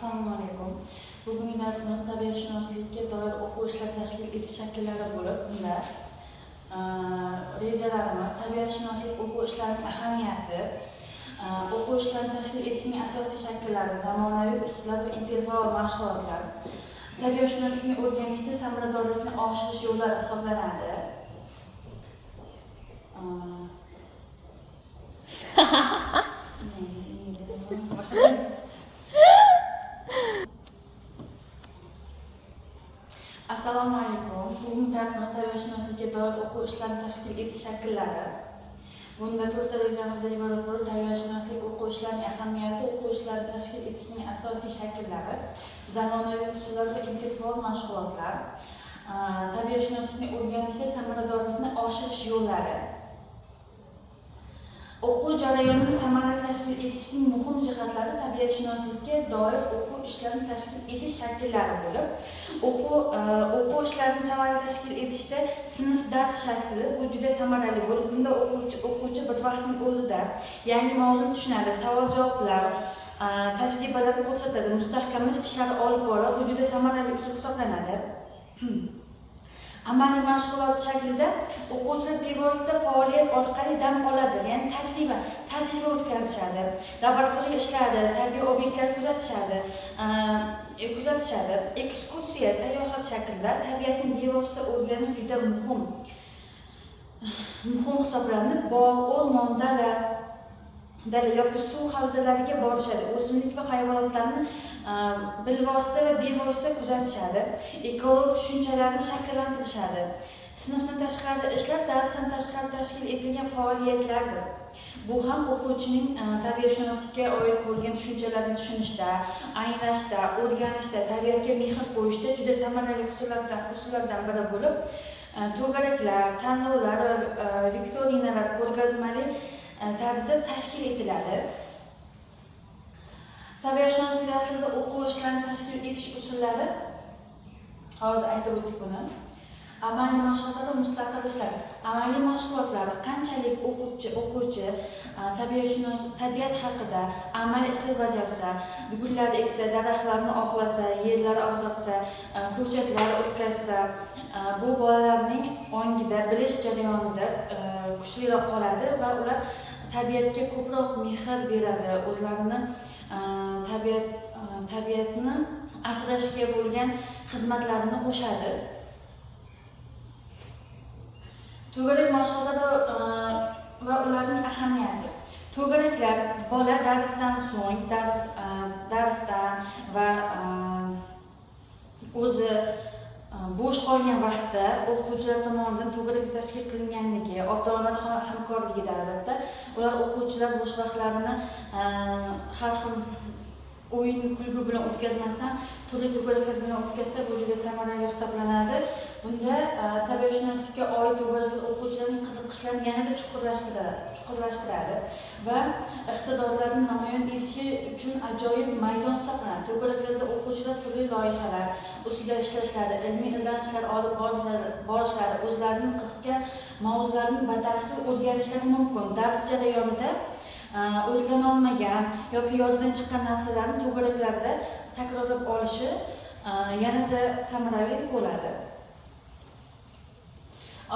Assalomu alaykum. Bugungi darsimiz tabiatshunoslikka doir o'quv ishlari tashkil etish shakllari bo'lib, unda rejalarimiz tabiatshunoslik o'quv ishlarining ahamiyati, o'quv ishlarini tashkil etishning asosiy shakllari, zamonaviy usullar va interfaol mashg'ulotlar, tabiatshunoslikni o'rganishda samaradorlikni oshirish yo'llari hisoblanadi. Assalomu alaykum. Bugungi darsimiz tabiatshunoslikka doir o'quv ishlarini tashkil etish shakllari. Bunda 4 rejamizda iborat bo'lib, tabiatshunoslik o'quv ishlarining ahamiyati, o'quv ishlarini tashkil etishning asosiy shakllari, zamonaviy usullar va interfaol mashg'ulotlar, tabiatshunoslikni o'rganishda samaradorlikni oshirish yo'llari, o'quv jarayonini samarali tashkil etishning muhim jihatlari, tabiatshunoslikka doir o'quv ishlarini tashkil etish shakllari bo'lib, o'quv ishlarini samarali tashkil etishda sinf dars shakli bu juda samarali bo'lib, bunda o'quvchi bir vaqtning o'zida yangi mavzuni tushunadi, savol-javoblar, tajribalar ko'rsatadi, mustahkamlash ishlari olib boradi. Bu juda samarali usul hisoblanadi. Amaliy mashg'ulot shaklida o'quvchilar bevosita faoliyat orqali dam oladi, ya'ni tajriba o'tkazishadi, laboratoriya ishlari, tabiiy obyektlar kuzatishadi, ekskursiya, sayohat shaklida tabiatni bevosita o'rganish juda muhim hisoblanadi. Bog', o'rmon, dala yoki suv havzalariga borishadi, o'simlik va hayvonotlarni bilvosita va bevosita kuzatishadi, ekologik tushunchalarni shakllantirishadi. Sinfdan tashqari ishlar darsdan tashqari tashkil etilgan faoliyatlardir. Bu ham o'quvchining tabiatshunoslikka oid bo'lgan tushunchalarni tushunishda, anglashda, o'rganishda, tabiatga mehr qo'yishda juda samarali usullardan biri bo'lib, to'garaklar, tanlovlar va viktorinalar ko'rgazmali tarzda tashkil etiladi. Tabiatshunoslik darsida o'quv ishlarini tashkil etish usullari hozir aytib o'tdik buni. Amaliy mashg'ulotlar va mustaqil ishlar. Amaliy mashg'ulotlari qanchalik o'quvchi tabiat haqida amaliy ishlar bajarsa, gullar eksa, daraxtlarni oqlasa, yerlar og'dirsa, ko'chatlar o'tkazsa, bu bolalarning ongida, bilish jarayonida kuchliroq qoladi va ular tabiatga ko'proq mehr beradi, o'zlarini tabiatni asrashga bo'lgan xizmatlarini qo'shadi. To'garak mashg'ulotlar va ularning ahamiyati. To'garaklar bola darsdan so'ng, darsdan va o'zi bo'sh qolgan vaqtda o'qituvchilar tomonidan to'garak tashkil qilinganligi, ota-onalar hamkorligida albatta, ular o'quvchilar bo'sh vaqtlarini har xil o'yin, kulgu bilan o'tkazmasdan turli to'garaklar bilan o'tkazsa, bu juda samarali hisoblanadi. Bunda tabiatshunoslikka oid to'garaklar o'quvchilarning qiziqishlarini yanada chuqurlashtiradi va iqtidorlarini namoyon etishi uchun ajoyib maydon hisoblanadi. To'garaklarda o'quvchilar turli loyihalar ustida ishlashlari, ilmiy izlanishlar olib borishlari, o'zlarining qiziqgan mavzularini batafsil o'rganishlari mumkin. Dars jarayonida o'rgana olmagan yoki yodidan chiqqan narsalarni to'garaklarda takrorlab olishi yanada samarali bo'ladi.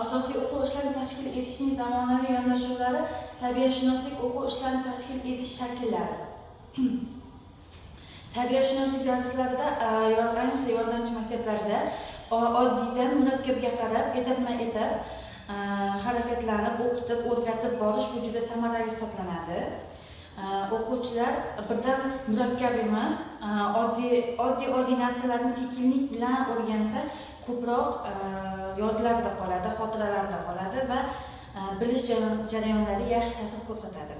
Asosiy o'quv ishlarini tashkil etishning zamonaviy yondashuvlari, tabiatshunoslik o'quv ishlarini tashkil etish shakllari. Tabiatshunoslik darslarida, ayniqsa yordamchi maktablarda oddiydan murakkabga qarab, etapma-etap harakatlanib, o'qitib, o'rgatib borish bu juda samarali hisoblanadi. O'quvchilar birdan murakkab emas, oddiy narsalarni sekinlik bilan o'rgansa, ko'proq yodlarda qoladi, xotiralarda qoladi va bilish jarayonlariga yaxshi ta'sir ko'rsatadi.